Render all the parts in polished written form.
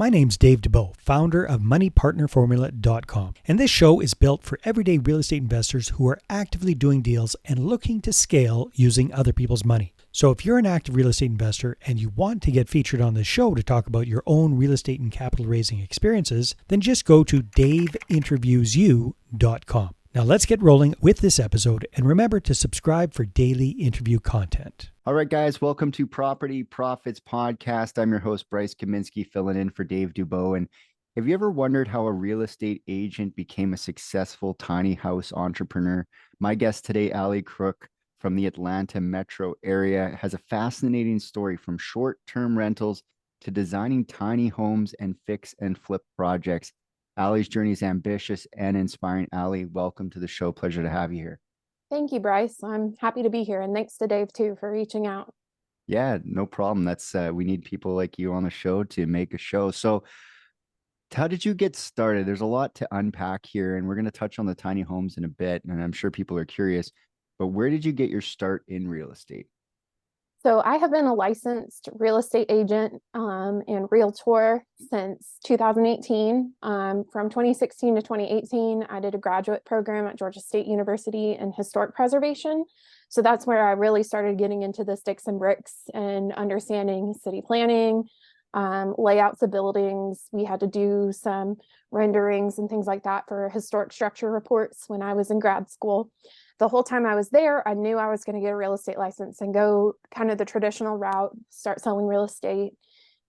My name's Dave Dubeau, founder of MoneyPartnerFormula.com, and this show is built for everyday real estate investors who are actively doing deals and looking to scale using other people's money. So if you're an active real estate investor and you want to get featured on this show to talk about your own real estate and capital raising experiences, then just go to daveinterviewyou.com. Now let's get rolling with this episode, and remember to subscribe for daily interview content. All right, guys, welcome to Property Profits Podcast. I'm your host, Bryce Kaminsky, filling in for Dave Dubeau. And have you ever wondered how a real estate agent became a successful tiny house entrepreneur? My guest today, Ali Crook from the Atlanta metro area, has a fascinating story from short-term rentals to designing tiny homes and fix and flip projects. Ali's journey is ambitious and inspiring. Ali, welcome to the show. Pleasure to have you here. Thank you, Bryce. I'm happy to be here. And thanks to Dave, too, for reaching out. Yeah, no problem. That's we need people like you on the show to make a show. So how did you get started? There's a lot to unpack here, and we're going to touch on the tiny homes in a bit, and I'm sure people are curious, but where did you get your start in real estate? So I have been a licensed real estate agent and realtor since 2018. From 2016 to 2018, I did a graduate program at Georgia State University in historic preservation. So that's where I really started getting into the sticks and bricks and understanding city planning, layouts of buildings. We had to do some renderings and things like that for historic structure reports when I was in grad school. The whole time I was there, I knew I was going to get a real estate license and go kind of the traditional route, start selling real estate.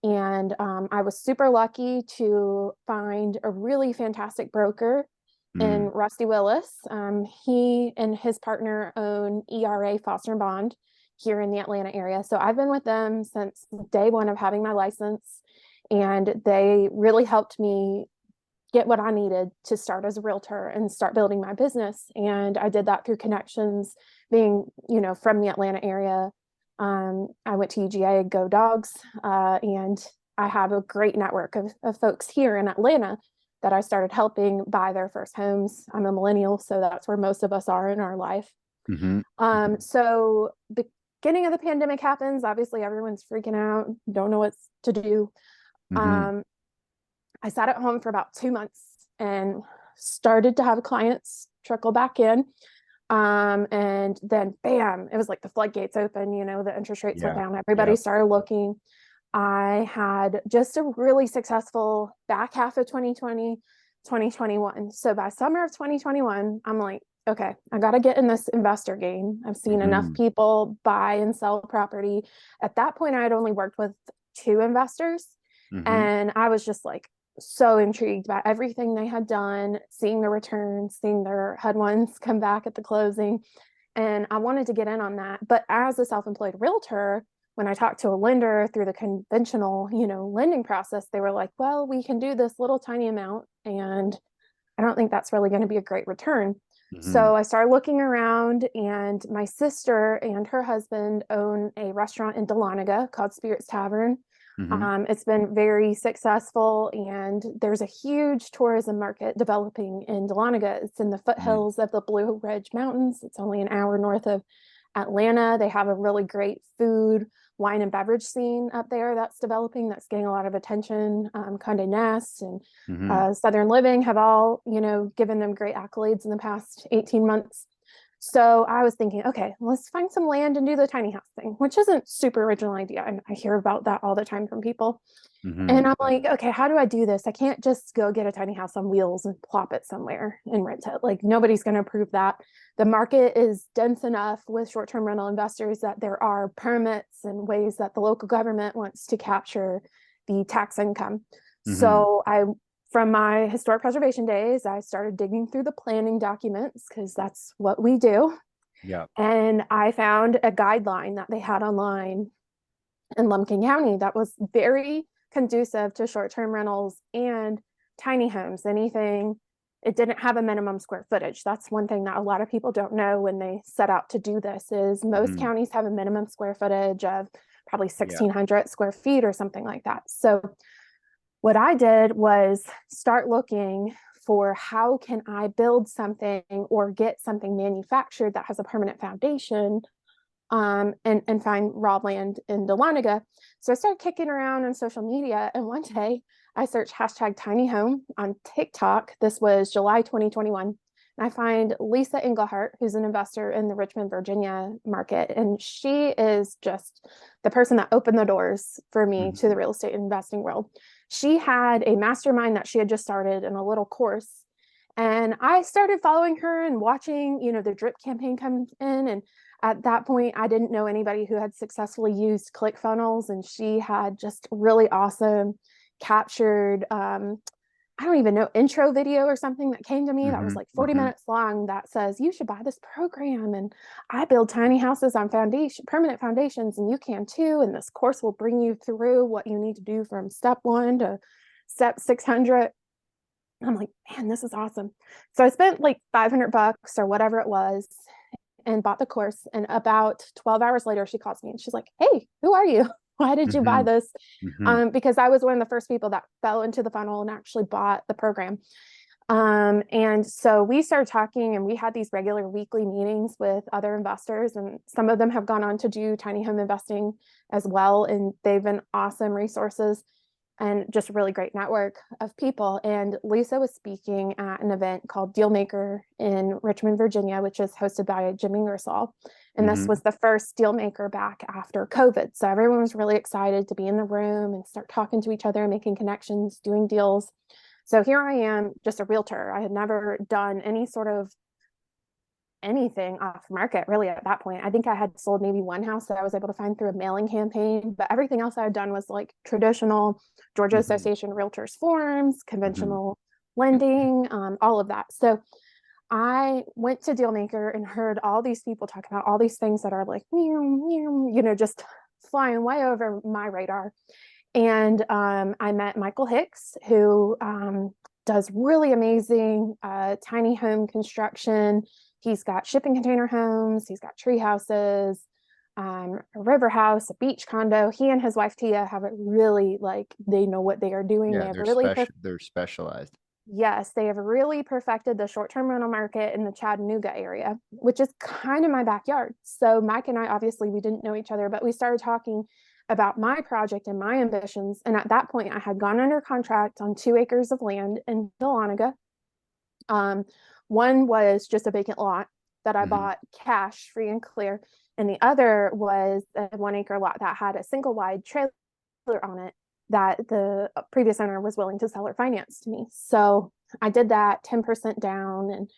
And I was super lucky to find a really fantastic broker in Rusty Willis. He and his partner own ERA Foster and Bond here in the Atlanta area. So I've been with them since day one of having my license, and they really helped me get what I needed to start as a realtor and start building my business. And I did that through connections, being, from the Atlanta area. I went to UGA, Go Dogs, and I have a great network of folks here in Atlanta that I started helping buy their first homes. I'm a millennial, so that's where most of us are in our life. So the beginning of the pandemic happens. Obviously, everyone's freaking out, don't know what to do. I sat at home for about 2 months and started to have clients trickle back in. And then bam, it was like the floodgates open, the interest rates went down. Everybody started looking. I had just a really successful back half of 2020, 2021. So by summer of 2021, I'm like, okay, I got to get in this investor game. I've seen enough people buy and sell property. At that point, I had only worked with 2 investors. And I was just like, so intrigued by everything they had done, seeing the returns, seeing their HUD ones come back at the closing. And I wanted to get in on that. But as a self-employed realtor, when I talked to a lender through the conventional, lending process, they were like, well, we can do this little tiny amount, and I don't think that's really going to be a great return. So I started looking around, and my sister and her husband own a restaurant in Dahlonega called Spirits Tavern. It's been very successful, and there's a huge tourism market developing in Dahlonega. It's in the foothills of the Blue Ridge Mountains. It's only an hour north of Atlanta. They have a really great food, wine, and beverage scene up there that's developing, that's getting a lot of attention. Condé Nast and Southern Living have all, given them great accolades in the past 18 months. So I was thinking, okay, let's find some land and do the tiny house thing, which isn't super original idea. And I hear about that all the time from people. And I'm like, okay, how do I do this? I can't just go get a tiny house on wheels and plop it somewhere and rent it. Like, nobody's going to approve that. The market is dense enough with short-term rental investors that there are permits and ways that the local government wants to capture the tax income. So from my historic preservation days, I started digging through the planning documents, because that's what we do. And I found a guideline that they had online in Lumpkin County that was very conducive to short-term rentals and tiny homes. It didn't have a minimum square footage. That's one thing that a lot of people don't know when they set out to do this, is most counties have a minimum square footage of probably 1,600 square feet or something like that. So what I did was start looking for how can I build something or get something manufactured that has a permanent foundation, and find raw land in Dahlonega. So I started kicking around on social media, and one day I search hashtag tiny home on TikTok. This was July 2021. And I find Lisa Englehart, who's an investor in the Richmond, Virginia market. And she is just the person that opened the doors for me to the real estate investing world. She had a mastermind that she had just started in a little course. And I started following her and watching, the drip campaign come in. And at that point, I didn't know anybody who had successfully used ClickFunnels. And she had just really awesome captured, I don't even know, intro video or something that came to me that was like 40 minutes long that says, you should buy this program. And I build tiny houses on permanent foundations, and you can too. And this course will bring you through what you need to do from step 1 to step 600. I'm like, man, this is awesome. So I spent like $500 or whatever it was and bought the course. And about 12 hours later, she calls me and she's like, hey, who are you? Why did you buy this? Because I was one of the first people that fell into the funnel and actually bought the program. And so we started talking, and we had these regular weekly meetings with other investors, and some of them have gone on to do tiny home investing as well. And they've been awesome resources and just a really great network of people. And Lisa was speaking at an event called Dealmaker in Richmond, Virginia, which is hosted by Jim Ingersoll. And this was the first Dealmaker back after COVID. So everyone was really excited to be in the room and start talking to each other, making connections, doing deals. So here I am, just a realtor. I had never done any sort of anything off market really at that point. I think I had sold maybe one house that I was able to find through a mailing campaign, but everything else I had done was like traditional Georgia Association Realtors forms, conventional lending, all of that. So I went to Dealmaker and heard all these people talk about all these things that are like, just flying way over my radar. And I met Michael Hicks, who does really amazing tiny home construction. He's got shipping container homes. He's got tree houses, a river house, a beach condo. He and his wife, Tia, have it really they know what they are doing. Yeah, they're specialized. Yes, they have really perfected the short-term rental market in the Chattanooga area, which is kind of my backyard. So Mike and I, obviously, we didn't know each other, but we started talking about my project and my ambitions. And at that point, I had gone under contract on 2 acres of land in Dahlonega. One was just a vacant lot that I bought cash, free and clear. And the other was a 1 acre lot that had a single wide trailer on it that the previous owner was willing to sell or finance to me. So I did that 10% down. And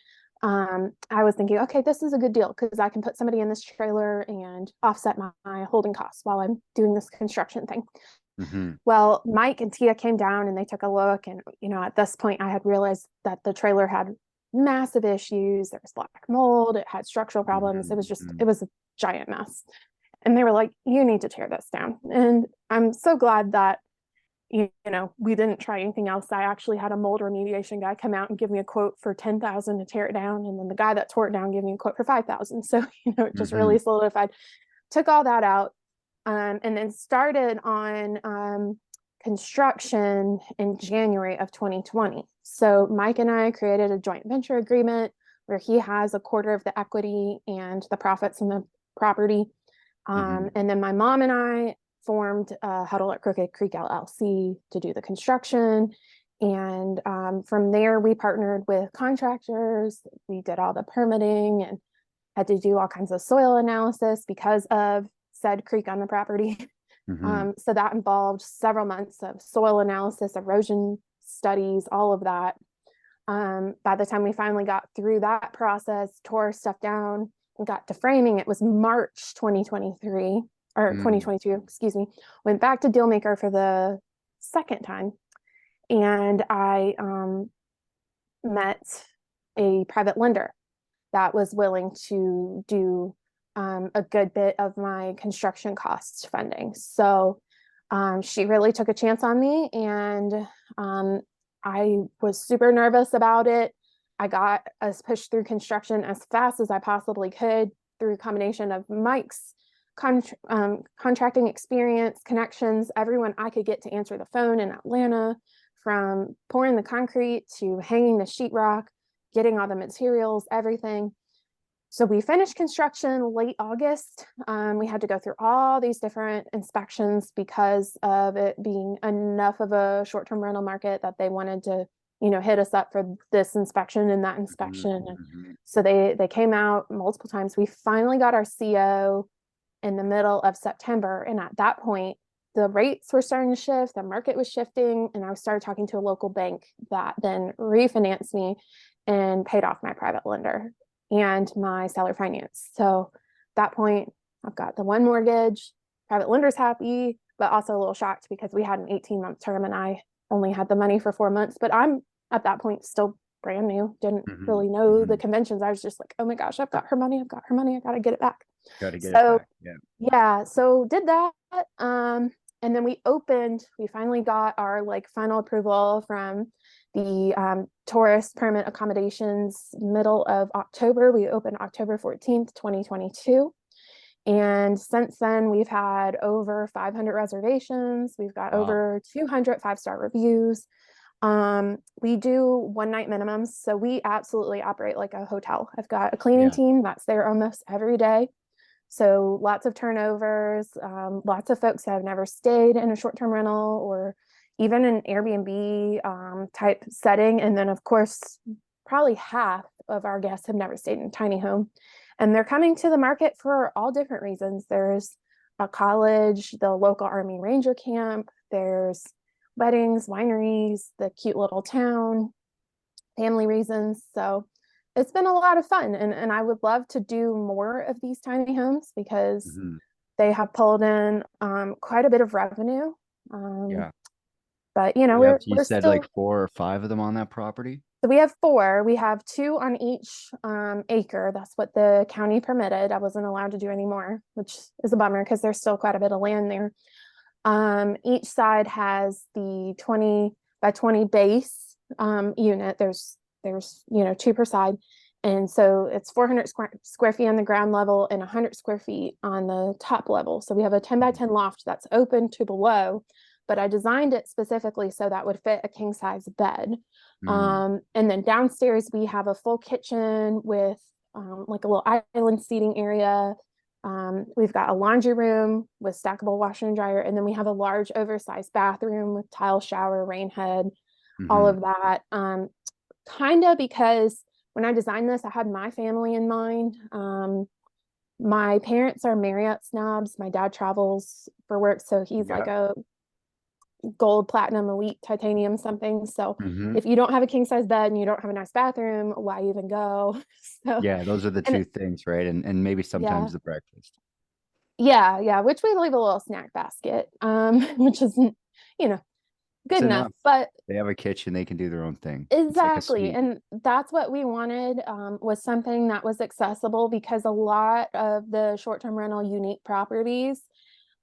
I was thinking, okay, this is a good deal because I can put somebody in this trailer and offset my holding costs while I'm doing this construction thing. Well, Mike and Tia came down and they took a look. And, at this point, I had realized that the trailer had massive issues. There was black mold. It had structural problems. It was a giant mess. And they were like, you need to tear this down. And I'm so glad that, we didn't try anything else. I actually had a mold remediation guy come out and give me a quote for $10,000 to tear it down. And then the guy that tore it down gave me a quote for $5,000. So, it just really solidified. Took all that out and then started on construction in January of 2020. So Mike and I created a joint venture agreement where he has a quarter of the equity and the profits in the property. And then my mom and I formed Huddle at Crooked Creek LLC to do the construction. And from there, we partnered with contractors. We did all the permitting and had to do all kinds of soil analysis because of said creek on the property. So that involved several months of soil analysis, erosion studies, all of that. By the time we finally got through that process, tore stuff down and got to framing, it was March 2023 or 2022, excuse me. Went back to Dealmaker for the second time. And I met a private lender that was willing to do a good bit of my construction costs funding. So she really took a chance on me, and I was super nervous about it. I got us pushed through construction as fast as I possibly could through a combination of Mike's contracting experience, connections, everyone I could get to answer the phone in Atlanta, from pouring the concrete to hanging the sheetrock, getting all the materials, everything. So we finished construction late August. We had to go through all these different inspections because of it being enough of a short-term rental market that they wanted to, hit us up for this inspection and that inspection. Mm-hmm. So they came out multiple times. We finally got our CO in the middle of September. And at that point, the rates were starting to shift, the market was shifting, and I started talking to a local bank that then refinanced me and paid off my private lender and my seller finance. So at that point, I've got the one mortgage, private lender's happy, but also a little shocked because we had an 18-month term and I only had the money for 4 months. But I'm at that point still brand new, didn't really know the conventions. I was just like, oh my gosh, I've got her money, I got to get it back. Got to get it back. Yeah. So did that. And then we finally got our final approval from the tourist permit accommodations middle of October. We opened October 14th, 2022. And since then, we've had over 500 reservations. We've got over 200 5-star reviews. We do one-night minimums. So we absolutely operate like a hotel. I've got a cleaning team that's there almost every day. So lots of turnovers, lots of folks that have never stayed in a short-term rental or even an Airbnb type setting. And then, of course, probably half of our guests have never stayed in a tiny home. And they're coming to the market for all different reasons. There's a college, the local Army Ranger camp, there's weddings, wineries, the cute little town, family reasons. So it's been a lot of fun. And I would love to do more of these tiny homes because they have pulled in quite a bit of revenue. But, you said still, like 4 or 5 of them on that property? So we have 4. We have 2 on each acre. That's what the county permitted. I wasn't allowed to do any more, which is a bummer because there's still quite a bit of land there. Each side has the 20 by 20 base unit. There's 2 per side. And so it's 400 square feet on the ground level and 100 square feet on the top level. So we have a 10 by 10 loft that's open to below, but I designed it specifically so that would fit a king size bed. And then downstairs, we have a full kitchen with like a little island seating area. We've got a laundry room with stackable washer and dryer. And then we have a large oversized bathroom with tile shower, rain head, all of that. Kind of because when I designed this, I had my family in mind. My parents are Marriott snobs. My dad travels for work, so he's like a gold, platinum, elite, titanium something. So if you don't have a king size bed and you don't have a nice bathroom, why even go? So those are the 2 things, right? And maybe sometimes the breakfast. Which we leave a little snack basket, which isn't, good enough. But they have a kitchen, they can do their own thing. Exactly. And that's what we wanted, was something that was accessible because a lot of the short-term rental unique properties,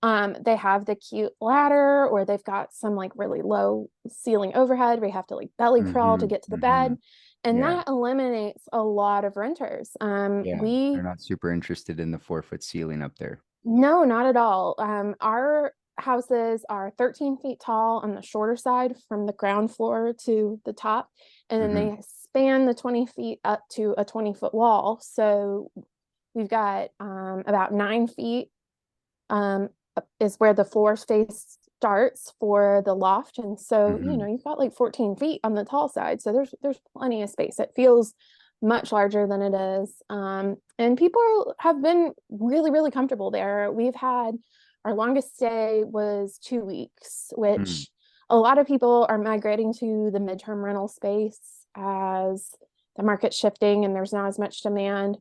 they have the cute ladder or they've got some really low ceiling overhead where you have to belly crawl to get to the bed. And that eliminates a lot of renters. They're not super interested in the 4-foot ceiling up there. No, not at all. Our houses are 13 feet tall on the shorter side from the ground floor to the top. And then they span the 20 feet up to a 20-foot wall. So we've got about 9 feet is where the floor space starts for the loft. And so, you've got 14 feet on the tall side. So there's plenty of space. It feels much larger than it is. And people have been really, really comfortable there. We've had our longest stay was 2 weeks, which a lot of people are migrating to the midterm rental space as the market's shifting and there's not as much demand.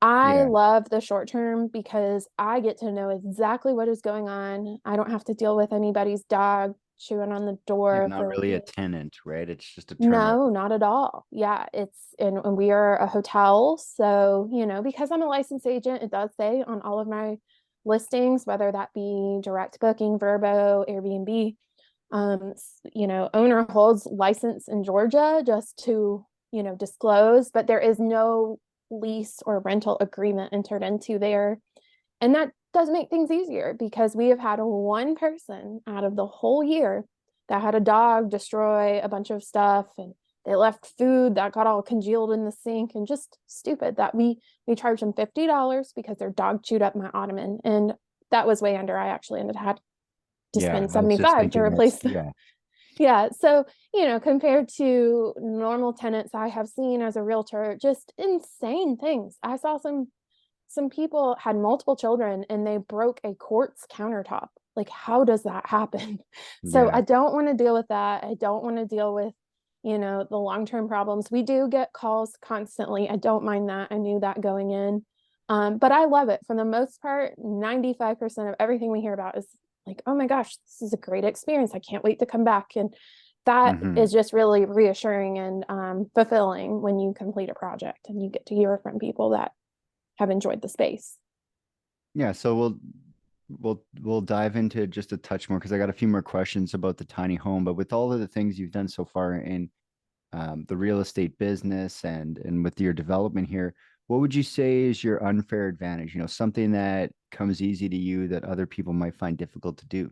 I love the short term because I get to know exactly what is going on. I don't have to deal with anybody's dog chewing on the door. Not really a tenant, right? It's just a No, not at all. Yeah, and we are a hotel. So, because I'm a licensed agent, it does say on all of my listings, whether that be direct booking, Vrbo, Airbnb, owner holds license in Georgia just to, disclose, but there is no lease or rental agreement entered into there. And that does make things easier because we have had 1 person out of the whole year that had a dog destroy a bunch of stuff and They left food that got all congealed in the sink, and just stupid that we charged them $50 because their dog chewed up my ottoman. And that was way under. I actually ended up had to Yeah, spend I was just 75 to thinking replace that's the, yeah. yeah. So, compared to normal tenants I have seen as a realtor, just insane things. I saw some people had multiple children and they broke a quartz countertop. Like, how does that happen? So Yeah. I don't want to deal with that. I don't want to deal with, the long-term problems. We do get calls constantly. I don't mind that. I knew that going in. But I love it. For the most part, 95% of everything we hear about is like, oh my gosh, this is a great experience. I can't wait to come back. And that Mhm. is just really reassuring and fulfilling when you complete a project and you get to hear from people that have enjoyed the space. Yeah, so we'll dive into just a touch more because I got a few more questions about the tiny home. But with all of the things you've done so far in the real estate business and with your development here, what would you say is your unfair advantage? Something that comes easy to you that other people might find difficult to do.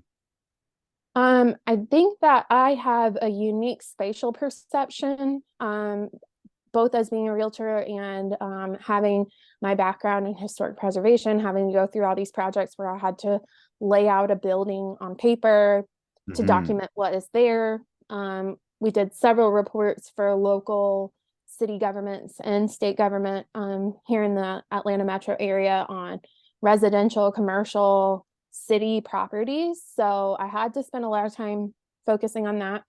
I think that I have a unique spatial perception, both as being a realtor and having my background in historic preservation, having to go through all these projects where I had to lay out a building on paper to Hmm. document what is there. We did several reports for local city governments and state government here in the Atlanta metro area on residential, commercial, city properties. So I had to spend a lot of time focusing on that.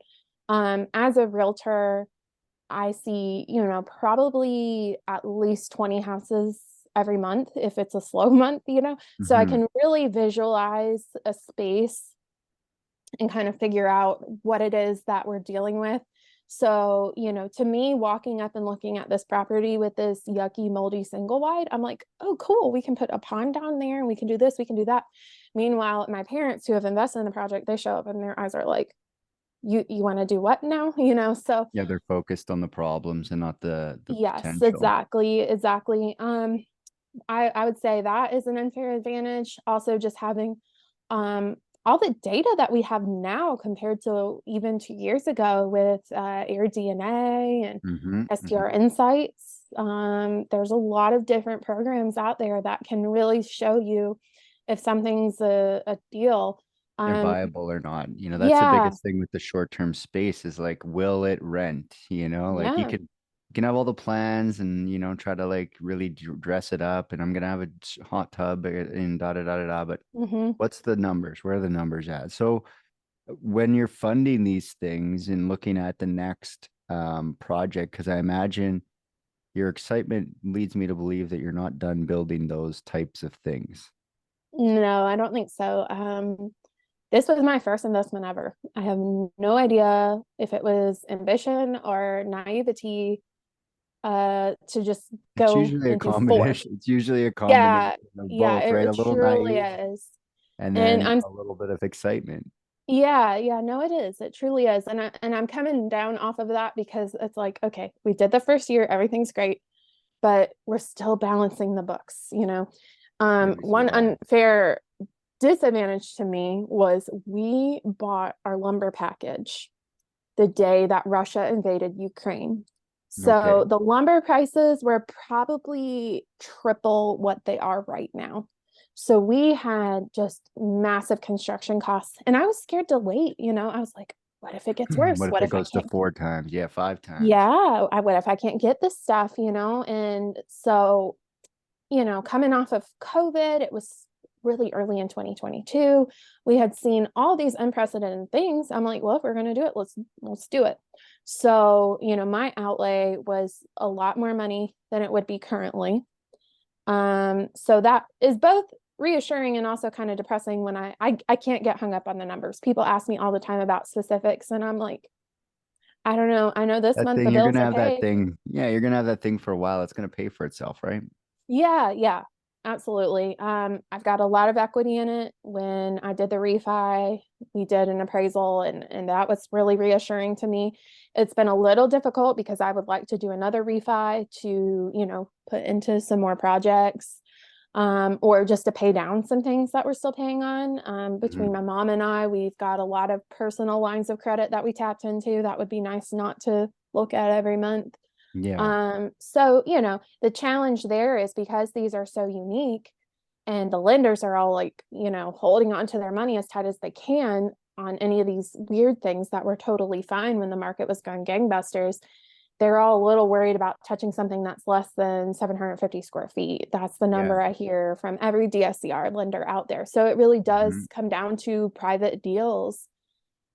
As a realtor, I see, probably at least 20 houses every month if it's a slow month. So I Hmm. can really visualize a space and kind of figure out what it is that we're dealing with. So, to me, walking up and looking at this property with this yucky, moldy single wide, I'm like, oh, cool. We can put a pond down there and we can do this, we can do that. Meanwhile, my parents who have invested in the project, they show up and their eyes are like, you want to do what now? So Yeah, they're focused on the problems and not the yes, potential. exactly. I would say that is an unfair advantage. Also, just having all the data that we have now compared to even 2 years ago with Air DNA and Hmm. STR Hmm. Insights. There's a lot of different programs out there that can really show you if something's a deal. They're Um, viable or not. That's the yeah, biggest thing with the short-term space is like, will it rent? Like yeah. you can have all the plans and try to like really dress it up and I'm gonna have a hot tub and da da da da da. But Hmm. what's the numbers? Where are the numbers at? So when you're funding these things and looking at the next project, because I imagine your excitement leads me to believe that you're not done building those types of things. No, I don't think so. This was my first investment ever. I have no idea if it was ambition or naivety to just It's go usually a and do four. combination. It's usually a Yeah, combination of yeah, both, right? A it little truly naive is. and And then I'm a little bit of excitement. yeah, no, it is. It truly is. And I'm coming down off of that because it's like, okay, we did the first year, everything's great, but we're still balancing the books. Yeah, we see One that. unfair disadvantage to me was we bought our lumber package the day that Russia invaded Ukraine. Okay. So the lumber prices were probably triple what they are right now. So we had just massive construction costs, and I was scared to wait. I was like, what if it gets worse? What if What it if I goes to can't? 4 times? Yeah, 5 times. Yeah, what if I can't get this stuff? And so coming off of COVID, it was really early in 2022. We had seen all these unprecedented things. I'm like, well, if we're going to do it, let's do it. So, my outlay was a lot more money than it would be currently. So that is both reassuring and also kind of depressing when I can't get hung up on the numbers. People ask me all the time about specifics, and I'm like, I don't know. I know this That month thing, the you're bills gonna are have that paid. thing. Yeah, you're gonna have that thing for a while. It's gonna pay for itself, right? Yeah, absolutely. I've got a lot of equity in it. When I did the refi, we did an appraisal and that was really reassuring to me. It's been a little difficult because I would like to do another refi to, put into some more projects. or just to pay down some things that we're still paying on. Between Mhm. my mom and I, we've got a lot of personal lines of credit that we tapped into that would be nice not to look at every month. Yeah. So, the challenge there is because these are so unique and the lenders are all like, holding on to their money as tight as they can on any of these weird things that were totally fine when the market was going gangbusters. They're all a little worried about touching something that's less than 750 square feet. That's the Yeah. number I hear from every DSCR lender out there. So it really does Mhm. come down to private deals.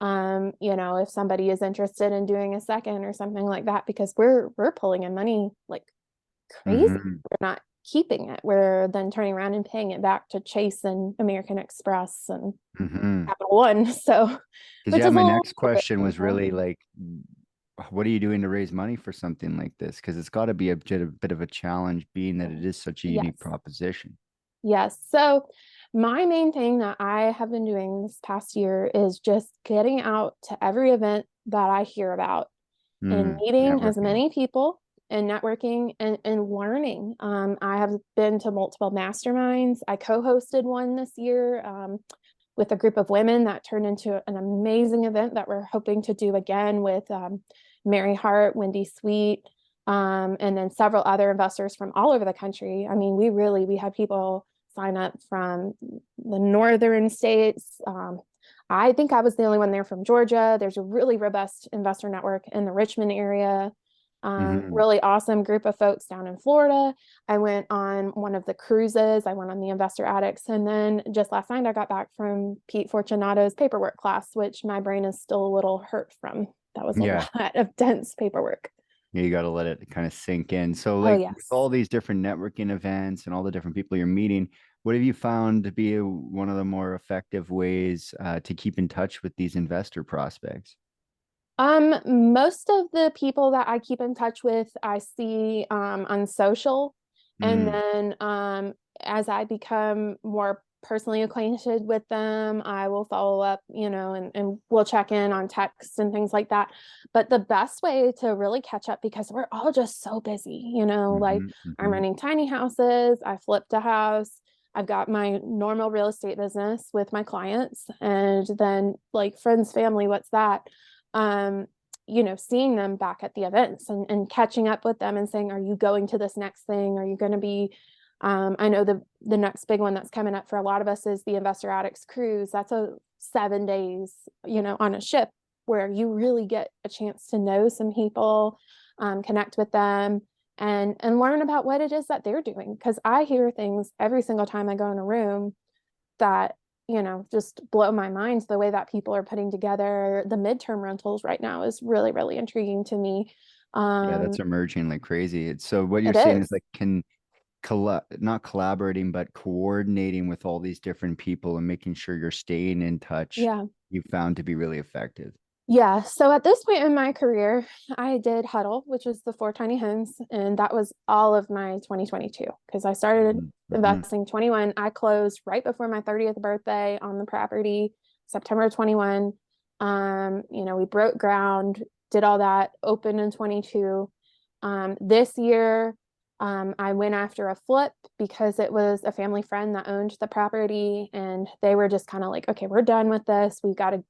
If somebody is interested in doing a second or something like that, because we're pulling in money like crazy. Mhm. We're not keeping it. We're then turning around and paying it back to Chase and American Express and Mhm. Capital One. So, Because which yeah, is a my little next bit question was painful. really like, what are you doing to raise money for something like this? Because it's got to be a bit of a challenge, being that it is such a unique Yes. proposition. Yes. So my main thing that I have been doing this past year is just getting out to every event that I hear about and meeting as Networking. many people and networking and learning. I have been to multiple masterminds. I co-hosted one this year with a group of women that turned into an amazing event that we're hoping to do again with Mary Hart, Wendy Sweet, and then several other investors from all over the country. I mean, we had people sign up from the northern states. I think I was the only one there from Georgia. There's a really robust investor network in the Richmond area. Hmm. Really awesome group of folks down in Florida. I went on one of the cruises. I went on the Investor Addicts. And then just last night, I got back from Pete Fortunato's paperwork class, which my brain is still a little hurt from. That was a Yeah. lot of dense paperwork. Yeah, you got to let it kind of sink in. So, Oh, like with yes. all these different networking events and all the different people you're meeting, what have you found to be one of the more effective ways to keep in touch with these investor prospects? Most of the people that I keep in touch with, I see on social. And Mm. then as I become more personally acquainted with them, I will follow up, and we'll check in on text and things like that. But the best way to really catch up, because we're all just so busy, like Hmm. I'm Hmm. running tiny houses, I flipped a house. I've got my normal real estate business with my clients, and then like friends, family, what's that? um, seeing them back at the events and catching up with them and saying, are you going to this next thing? Are you going to be, I know the next big one that's coming up for a lot of us is the Investor Addicts Cruise. That's a 7 days, on a ship where you really get a chance to know some people, connect with them and learn about what it is that they're doing. Because I hear things every single time I go in a room that just blow my mind. The way that people are putting together the midterm rentals right now is really, really intriguing to me. Yeah, um that's emerging like crazy. It's so what you're it saying is is. like can not collaborating, but coordinating with all these different people and making sure you're staying in touch, Yeah. you found to be really effective. Yeah, so at this point in my career, I did Huddle, which is the four tiny homes, and that was all of my 2022 because I started Hmm. Hmm. investing 21. I closed right before my 30th birthday on the property, September 21. We broke ground, did all that, opened in 22. This year, I went after a flip because it was a family friend that owned the property, and they were just kind of like, okay, we're done with this. We've got to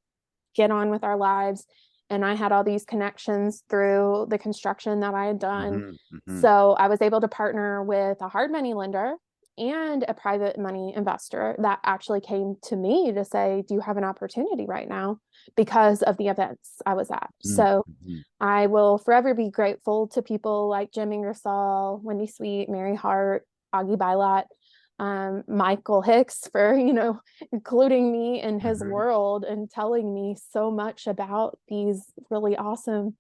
get on with our lives. And I had all these connections through the construction that I had done. Hmm. Hmm. So I was able to partner with a hard money lender and a private money investor that actually came to me to say, do you have an opportunity right now? Because of the events I was at. So Hmm. I will forever be grateful to people like Jim Ingersoll, Wendy Sweet, Mary Hart, Augie Bylot, Michael Hicks for, including me in his Hmm. world and telling me so much about these really awesome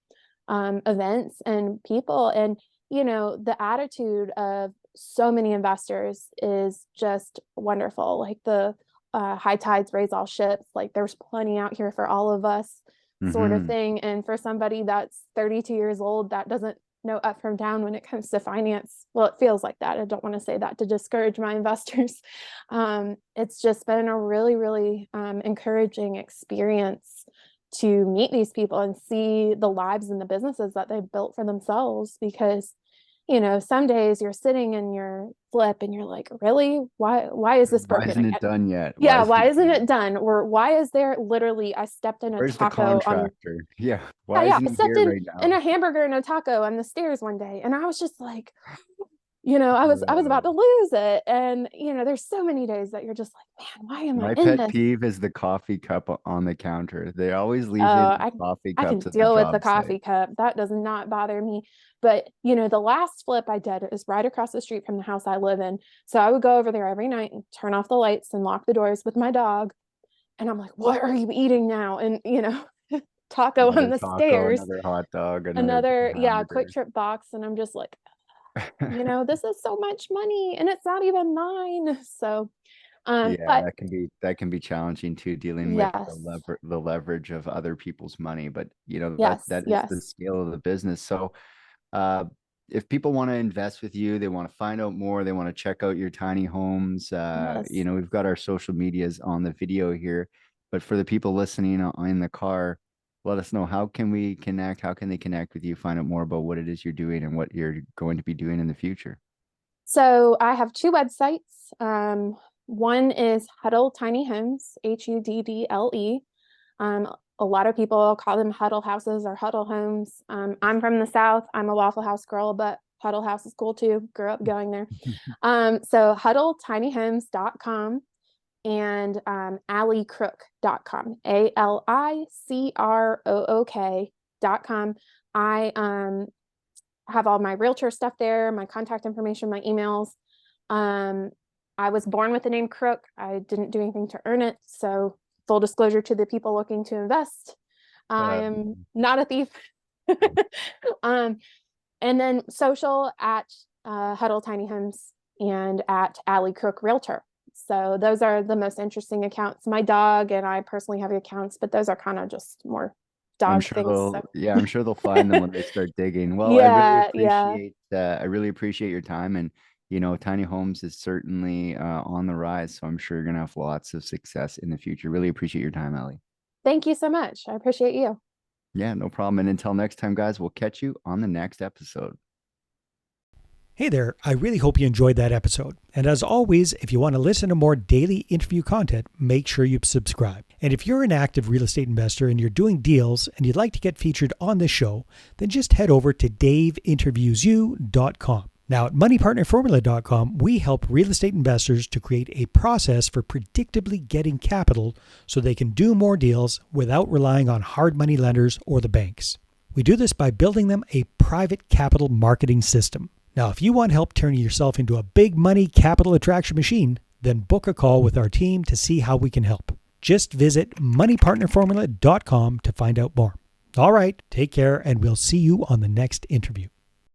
events and people. And, the attitude of so many investors is just wonderful. Like the high tides raise all ships. Like there's plenty out here for all of us, sort of Hmm. thing. And for somebody that's 32 years old that doesn't know up from down when it comes to finance, well, it feels like that. I don't want to say that to discourage my investors. It's just been a really, really encouraging experience to meet these people and see the lives and the businesses that they've built for themselves, because some days you're sitting in your flip and you're like, really? Why is this broken? Why isn't it done yet? Yeah, why isn't it done? Or why is there literally, I stepped in a Where's the taco on, contractor? Yeah. yeah, Why yeah, isn't I he stepped here right in now? a hamburger and a taco on the stairs one day, and I was just like, I was about to Uh, lose it. And there's so many days that you're just like, man, why am I My in pet this? peeve is the coffee cup on the counter. They always leave Oh, in coffee I can cups at the deal with the job site. coffee cup. That does not bother me. But, the last flip I did is right across the street from the house I live in. So I would go over there every night and turn off the lights and lock the doors with my dog. And I'm like, what are you eating now? And, taco on Another the taco, stairs, another hot dog, another another, yeah, quick hamburger. trip box. And I'm just like, this is so much money and it's not even mine. So, Yeah, but that can be challenging too, dealing with yes, the leverage of other people's money. But yes, that is the yes, scale of the business. So uh if people want to invest with you, they want to find out more, they want to check out your tiny homes, yes. we've got our social medias on the video here. But for the people listening in the car, let us know, how can we connect? How can they connect with you, find out more about what it is you're doing and what you're going to be doing in the future? So I have two websites. One is Huddle Tiny Homes, Huddle. A lot of people call them Huddle Houses or Huddle Homes. I'm from the South. I'm a Waffle House girl, but Huddle House is cool too. Grew up going there. So huddletinyhomes.com and alicrook.com, ALICROOK.com. I have all my realtor stuff there, my contact information, my emails. I was born with the name Crook. I didn't do anything to earn it. So full disclosure to the people looking to invest, I am not a thief. And then social at Huddle Tiny Homes and at Ali Crook Realtor. So those are the most interesting accounts. My dog and I personally have accounts, but those are kind of just more I'm dog sure things. I'm sure they'll find them when they start digging. Well, Yeah, yeah. I really appreciate your time. And tiny homes is certainly on the rise, so I'm sure you're gonna have lots of success in the future. Really appreciate your time, Ellie. Thank you so much. I appreciate you. Yeah, no problem. And until next time, guys, we'll catch you on the next episode. Hey there, I really hope you enjoyed that episode. And as always, if you want to listen to more daily interview content, make sure you subscribe. And if you're an active real estate investor and you're doing deals and you'd like to get featured on this show, then just head over to daveinterviewyou.com. Now at moneypartnerformula.com, we help real estate investors to create a process for predictably getting capital so they can do more deals without relying on hard money lenders or the banks. We do this by building them a private capital marketing system. Now, if you want help turning yourself into a big money capital attraction machine, then book a call with our team to see how we can help. Just visit moneypartnerformula.com to find out more. All right, take care, and we'll see you on the next interview.